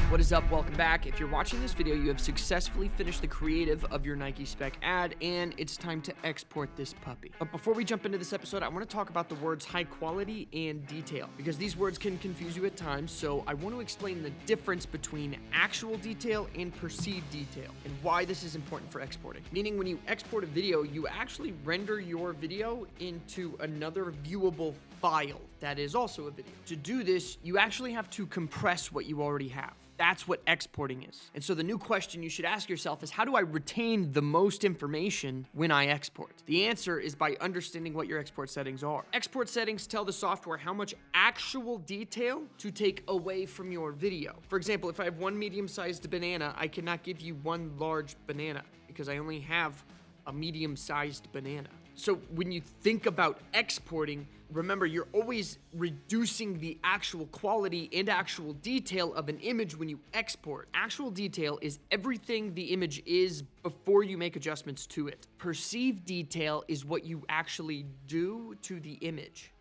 What is up? Welcome back. If you're watching this video, you have successfully finished the creative of your Nike spec ad, and it's time to export this puppy. But before we jump into this episode, I want to talk about the words high quality and detail, because these words can confuse you at times, so I want to explain the difference between actual detail and perceived detail, and why this is important for exporting. Meaning when you export a video, you actually render your video into another viewable file that is also a video. To do this, you actually have to compress what you already have. That's what exporting is. And so the new question you should ask yourself is, how do I retain the most information when I export? The answer is by understanding what your export settings are. Export settings tell the software how much actual detail to take away from your video. For example, if I have one medium-sized banana, I cannot give you one large banana because I only have a medium-sized banana. So when you think about exporting, remember, you're always reducing the actual quality and actual detail of an image when you export. Actual detail is everything the image is before you make adjustments to it. Perceived detail is what you actually do to the image.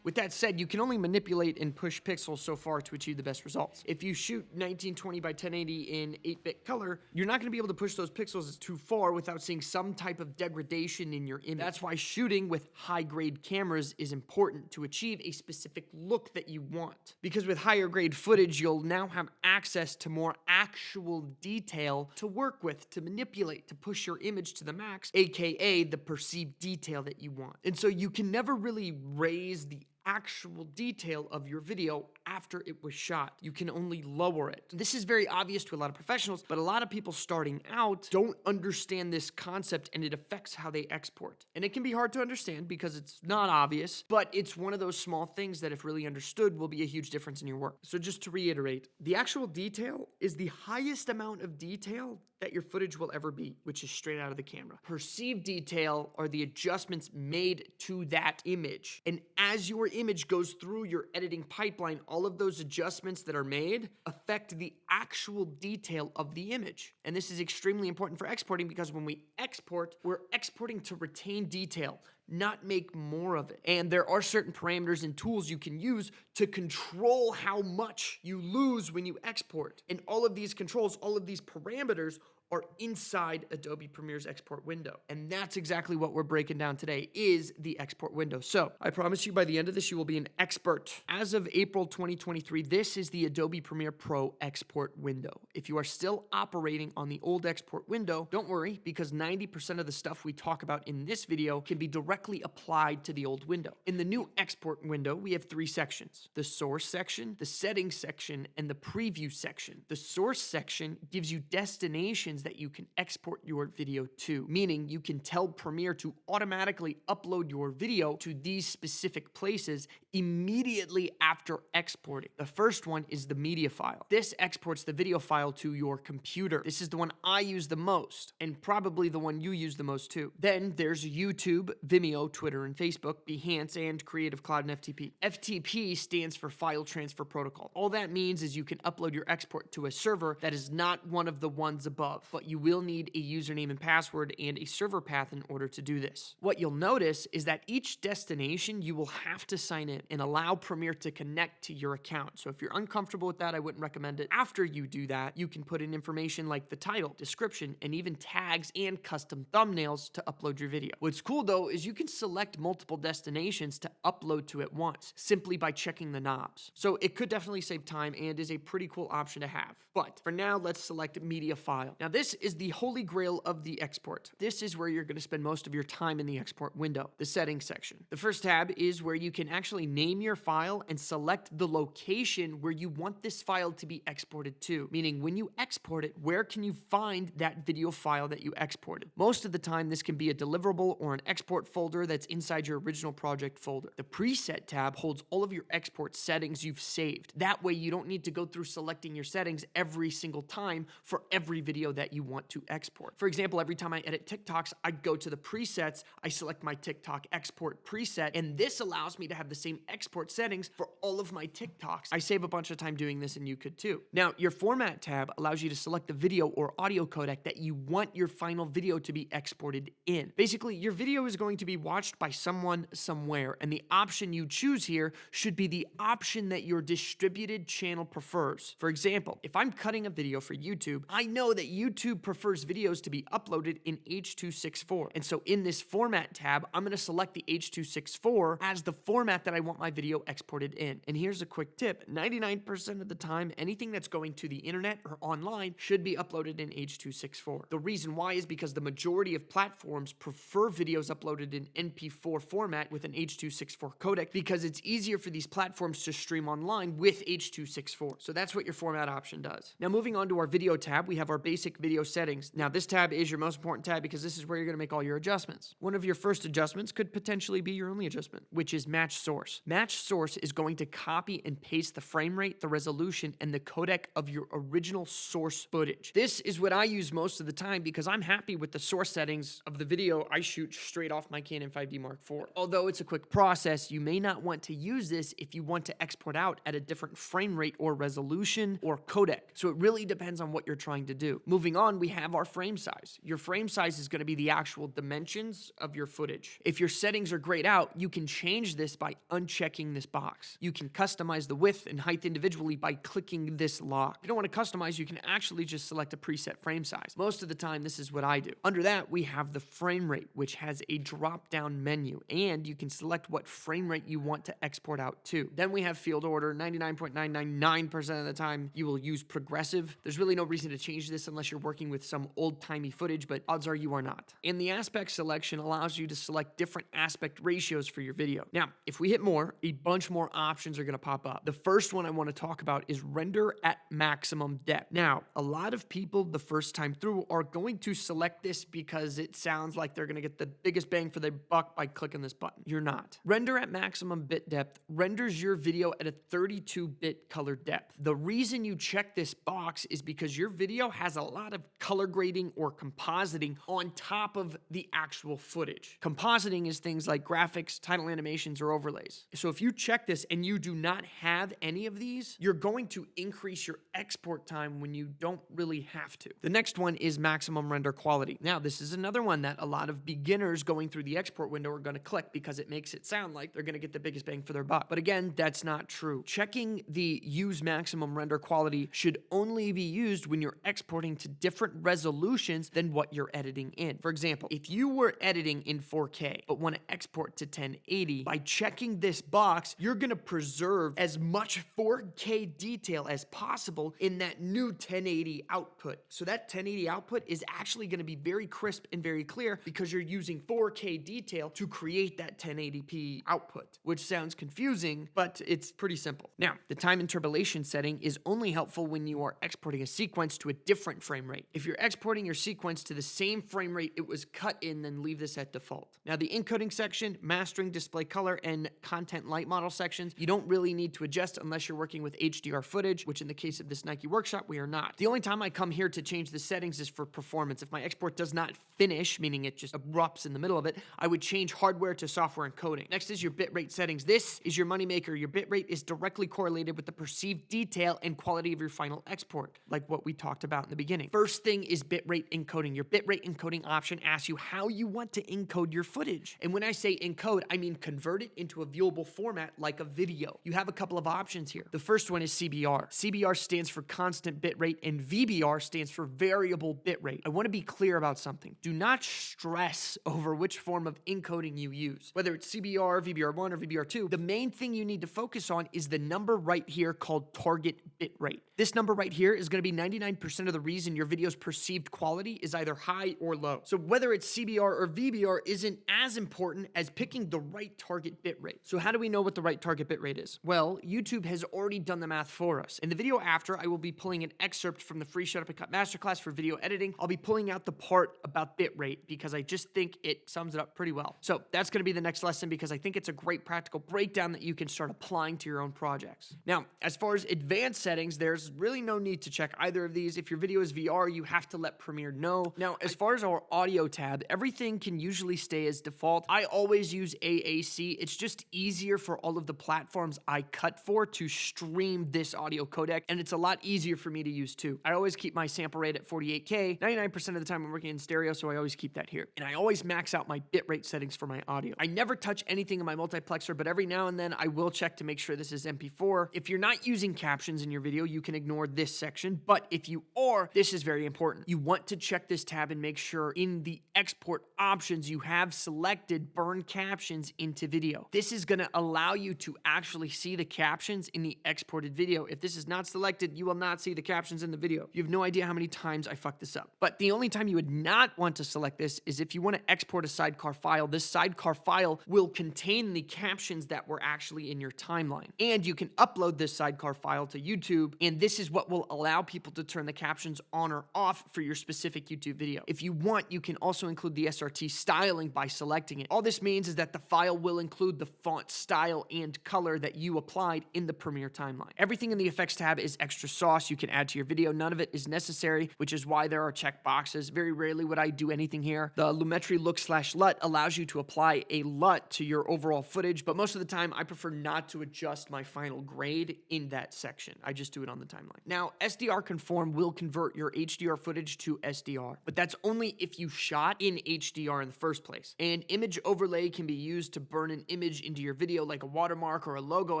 With that said, you can only manipulate and push pixels so far to achieve the best results. If you shoot 1920 by 1080 in 8-bit color, you're not going to be able to push those pixels too far without seeing some type of degradation in your image. That's why shooting with high-grade cameras is important to achieve a specific look that you want. Because with higher-grade footage, you'll now have access to more actual detail to work with, to manipulate, to push your image to the max, aka the perceived detail that you want. And so you can never really raise the actual detail of your video after it was shot. You can only lower it. This is very obvious to a lot of professionals, but a lot of people starting out don't understand this concept, and it affects how they export. And it can be hard to understand because it's not obvious, but it's one of those small things that, if really understood, will be a huge difference in your work. So just to reiterate, the actual detail is the highest amount of detail that your footage will ever be, which is straight out of the camera. Perceived detail are the adjustments made to that image. And as your image goes through your editing pipeline, all of those adjustments that are made affect the actual detail of the image. And this is extremely important for exporting, because when we export, we're exporting to retain detail, not make more of it. And there are certain parameters and tools you can use to control how much you lose when you export. And all of these controls, all of these parameters are inside Adobe Premiere's export window. And that's exactly what we're breaking down today, is the export window. So I promise you, by the end of this, you will be an expert. As of April 2023, this is the Adobe Premiere Pro export window. If you are still operating on the old export window, don't worry, because 90% of the stuff we talk about in this video can be directly applied to the old window. In the new export window, we have three sections: the source section, the settings section, and the preview section. The source section gives you destinations that you can export your video to, meaning you can tell Premiere to automatically upload your video to these specific places immediately after exporting. The first one is the media file. This exports the video file to your computer. This is the one I use the most, and probably the one you use the most too. Then there's YouTube, Vimeo, Twitter, and Facebook, Behance, and Creative Cloud and FTP. FTP stands for File Transfer Protocol. All that means is you can upload your export to a server that is not one of the ones above, but you will need a username and password and a server path in order to do this. What you'll notice is that each destination you will have to sign in and allow Premiere to connect to your account. So if you're uncomfortable with that, I wouldn't recommend it. After you do that, you can put in information like the title, description, and even tags and custom thumbnails to upload your video. What's cool though is you can select multiple destinations to upload to at once, simply by checking the knobs. So it could definitely save time and is a pretty cool option to have. But for now, let's select media file. Now this is the holy grail of the export. This is where you're going to spend most of your time in the export window, the settings section. The first tab is where you can actually name your file and select the location where you want this file to be exported to, meaning when you export it, where can you find that video file that you exported? Most of the time, this can be a deliverable or an export folder that's inside your original project folder. The preset tab holds all of your export settings you've saved. That way, you don't need to go through selecting your settings every single time for every video that you want to export. For example, every time I edit TikToks, I go to the presets, I select my TikTok export preset, and this allows me to have the same same export settings for all of my TikToks. I save a bunch of time doing this, and you could too. Now, your Format tab allows you to select the video or audio codec that you want your final video to be exported in. Basically, your video is going to be watched by someone somewhere, and the option you choose here should be the option that your distributed channel prefers. For example, if I'm cutting a video for YouTube, I know that YouTube prefers videos to be uploaded in H.264. And so in this Format tab, I'm going to select the H.264 as the format that I want my video exported in. And here's a quick tip. 99% of the time, anything that's going to the internet or online should be uploaded in H.264. The reason why is because the majority of platforms prefer videos uploaded in MP4 format with an H.264 codec because it's easier for these platforms to stream online with H.264. So that's what your format option does. Now moving on to our video tab, we have our basic video settings. Now this tab is your most important tab because this is where you're going to make all your adjustments. One of your first adjustments could potentially be your only adjustment, which is match source. Match source is going to copy and paste the frame rate, the resolution, and the codec of your original source footage. This is what I use most of the time because I'm happy with the source settings of the video I shoot straight off my Canon 5D Mark IV. Although it's a quick process, you may not want to use this if you want to export out at a different frame rate or resolution or codec. So it really depends on what you're trying to do. Moving on, we have our frame size. Your frame size is going to be the actual dimensions of your footage. If your settings are grayed out, you can change this by unchecking this box. You can customize the width and height individually by clicking this lock. If you don't want to customize, you can actually just select a preset frame size. Most of the time, this is what I do. Under that, we have the frame rate, which has a drop-down menu, and you can select what frame rate you want to export out to. Then we have field order. 99.999% of the time, you will use progressive. There's really no reason to change this unless you're working with some old-timey footage, but odds are you are not. And the aspect selection allows you to select different aspect ratios for your video. Now, if we hit more, a bunch more options are going to pop up. The first one I want to talk about is render at maximum depth. Now, a lot of people the first time through are going to select this because it sounds like they're going to get the biggest bang for their buck by clicking this button. You're not. Render at maximum bit depth renders your video at a 32-bit color depth. The reason you check this box is because your video has a lot of color grading or compositing on top of the actual footage. Compositing is things like graphics, title animations, or overlays. So if you check this and you do not have any of these, you're going to increase your export time when you don't really have to. The next one is maximum render quality. Now, this is another one that a lot of beginners going through the export window are going to click because it makes it sound like they're going to get the biggest bang for their buck. But again, that's not true. Checking the use maximum render quality should only be used when you're exporting to different resolutions than what you're editing in. For example, if you were editing in 4K but want to export to 1080, by checking this box, you're going to preserve as much 4K detail as possible in that new 1080 output. So that 1080 output is actually going to be very crisp and very clear because you're using 4K detail to create that 1080p output, which sounds confusing, but it's pretty simple. Now, the time interpolation setting is only helpful when you are exporting a sequence to a different frame rate. If you're exporting your sequence to the same frame rate it was cut in, then leave this at default. Now, the encoding section, mastering, display color, and content light model sections, you don't really need to adjust unless you're working with HDR footage, which in the case of this Nike workshop, we are not. The only time I come here to change the settings is for performance. If my export does not finish, meaning it just erupts in the middle of it, I would change hardware to software encoding. Next is your bitrate settings. This is your moneymaker. Your bitrate is directly correlated with the perceived detail and quality of your final export, like what we talked about in the beginning. First thing is bitrate encoding. Your bitrate encoding option asks you how you want to encode your footage. And when I say encode, I mean convert it into a viewable format like a video. You have a couple of options here. The first one is CBR. CBR stands for constant bitrate and VBR stands for variable bitrate. I want to be clear about something. Do not stress over which form of encoding you use. Whether it's CBR, VBR1, or VBR2, the main thing you need to focus on is the number right here called target bitrate. This number right here is going to be 99% of the reason your video's perceived quality is either high or low. So whether it's CBR or VBR isn't as important as picking the right target bitrate. So how do we know what the right target bitrate is? Well, YouTube has already done the math for us. In the video after, I will be pulling an excerpt from the free Shutup and Cut Masterclass for video editing. I'll be pulling out the part about bitrate because I just think it sums it up pretty well. So that's going to be the next lesson because I think it's a great practical breakdown that you can start applying to your own projects. Now, as far as advanced settings, there's really no need to check either of these. If your video is VR, you have to let Premiere know. Now, as far as our audio tab, everything can usually stay as default. I always use AAC. It's just easier easier for all of the platforms I cut for to stream this audio codec, and it's a lot easier for me to use too. I always keep my sample rate at 48K. 99% of the time I'm working in stereo, so I always keep that here. And I always max out my bitrate settings for my audio. I never touch anything in my multiplexer, but every now and then I will check to make sure this is MP4. If you're not using captions in your video, you can ignore this section, but if you are, this is very important. You want to check this tab and make sure in the export options you have selected burn captions into video. This is going to allow you to actually see the captions in the exported video. If this is not selected, you will not see the captions in the video. You have no idea how many times I fucked this up. But the only time you would not want to select this is if you want to export a sidecar file. This sidecar file will contain the captions that were actually in your timeline. And you can upload this sidecar file to YouTube, and this is what will allow people to turn the captions on or off for your specific YouTube video. If you want, you can also include the SRT styling by selecting it. All this means is that the file will include the font style and color that you applied in the Premiere timeline. Everything in the effects tab is extra sauce you can add to your video. None of it is necessary, which is why there are check boxes. Very rarely would I do anything here. The Lumetri look/LUT allows you to apply a LUT to your overall footage, but most of the time I prefer not to adjust my final grade in that section. I just do it on the timeline. Now, SDR Conform will convert your HDR footage to SDR, but that's only if you shot in HDR in the first place. And image overlay can be used to burn an image into your video like a watermark or a logo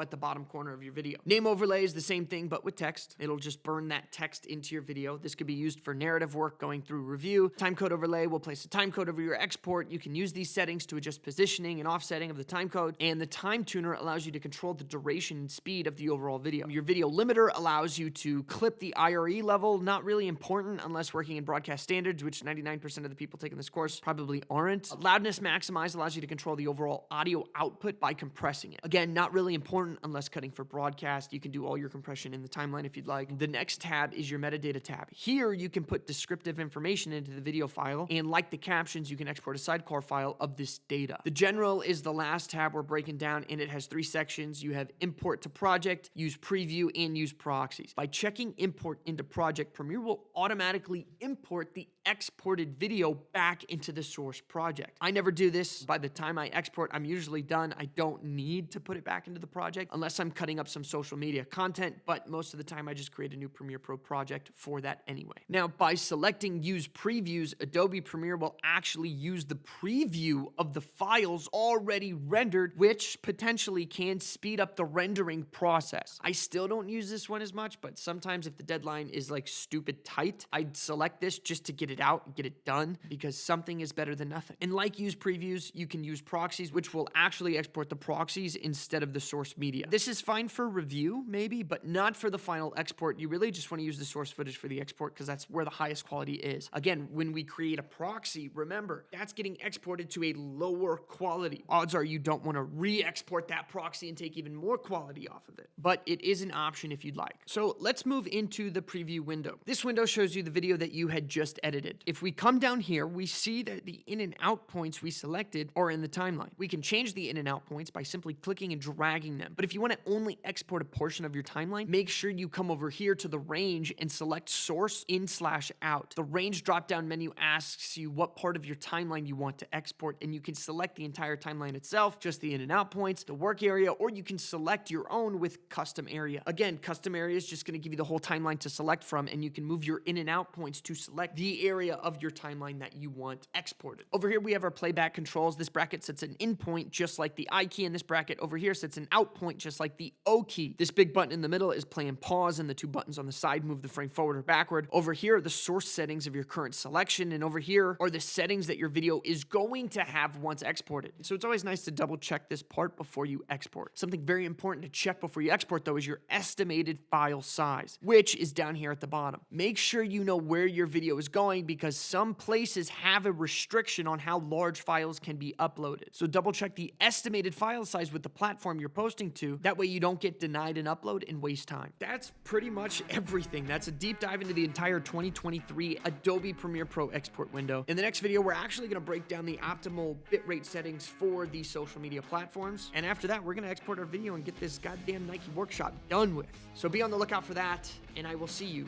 at the bottom corner of your video. Name overlay is the same thing, but with text. It'll just burn that text into your video. This could be used for narrative work going through review. Timecode overlay will place a timecode over your export. You can use these settings to adjust positioning and offsetting of the timecode, and the time tuner allows you to control the duration and speed of the overall video. Your video limiter allows you to clip the IRE level. Not really important unless working in broadcast standards, which 99% of the people taking this course probably aren't. Loudness maximize allows you to control the overall audio output by compressing it. Again, not really important unless cutting for broadcast. You can do all your compression in the timeline if you'd like. The next tab is your metadata tab. Here you can put descriptive information into the video file, and like the captions, you can export a sidecar file of this data. The general is the last tab we're breaking down, and it has 3 sections. You have import to project, use preview, and use proxies. By checking import into project, Premiere will automatically import the exported video back into the source project. I never do this. By the time I export, I'm usually done. I don't need to put it back into the project unless I'm cutting up some social media content, but most of the time I just create a new Premiere Pro project for that anyway. Now, by selecting use previews, Adobe Premiere will actually use the preview of the files already rendered, which potentially can speed up the rendering process. I still don't use this one as much, but sometimes if the deadline is like stupid tight, I'd select this just to get it out and get it done, because something is better than nothing. And like use previews, you can use proxies, which will actually export the proxies instead of the source media. This is fine for review, maybe, but not for the final export. You really just want to use the source footage for the export because that's where the highest quality is. Again, when we create a proxy, remember, that's getting exported to a lower quality. Odds are you don't want to re-export that proxy and take even more quality off of it, but it is an option if you'd like. So let's move into the preview window. This window shows you the video that you had just edited. If we come down here, we see that the in and out points we selected are in the timeline. We can change the in and out points by simply clicking and dragging them. But if you want to only export a portion of your timeline, make sure you come over here to the range and select source in/out. The range drop-down menu asks you what part of your timeline you want to export, and you can select the entire timeline itself, just the in and out points, the work area, or you can select your own with custom area. Again, custom area is just going to give you the whole timeline to select from, and you can move your in and out points to select the area of your timeline that you want exported. Over here we have our playback controls. This bracket sets an in point just like the I key, and this bracket over here sets an out point just like the O key. This big button in the middle is play and pause, and the 2 buttons on the side move the frame forward or backward. Over here are the source settings of your current selection, and over here are the settings that your video is going to have once exported. So it's always nice to double check this part before you export. Something very important to check before you export though is your estimated file size, which is down here at the bottom. Make sure you know where your video is going because some places have a restriction on how large files can be uploaded. So double check the estimated file size with the platform you're posting to. That way you don't get denied an upload and waste time. That's pretty much everything. That's a deep dive into the entire 2023 Adobe Premiere Pro export window. In the next video, we're actually going to break down the optimal bitrate settings for these social media platforms. And after that, we're going to export our video and get this goddamn Nike workshop done with. So be on the lookout for that, and I will see you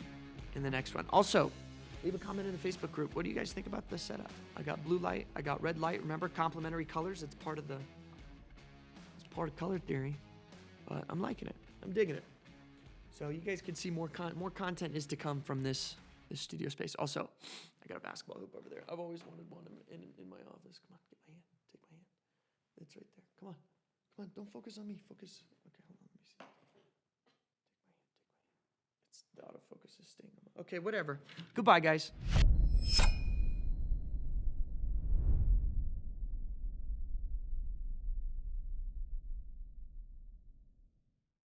in the next one. Also, leave a comment in the Facebook group. What do you guys think about this setup? I got blue light, I got red light. Remember, complementary colors, it's part of the part of color theory, but I'm liking it. I'm digging it. So you guys can see more content is to come from this studio space. Also, I got a basketball hoop over there. I've always wanted one in my office. Come on, get my hand. Take my hand. It's right there. Come on. Come on. Don't focus on me. Focus. Okay, hold on. Let me see. Take my hand. Take my hand. It's the autofocus is staying on. Okay, whatever. Goodbye, guys.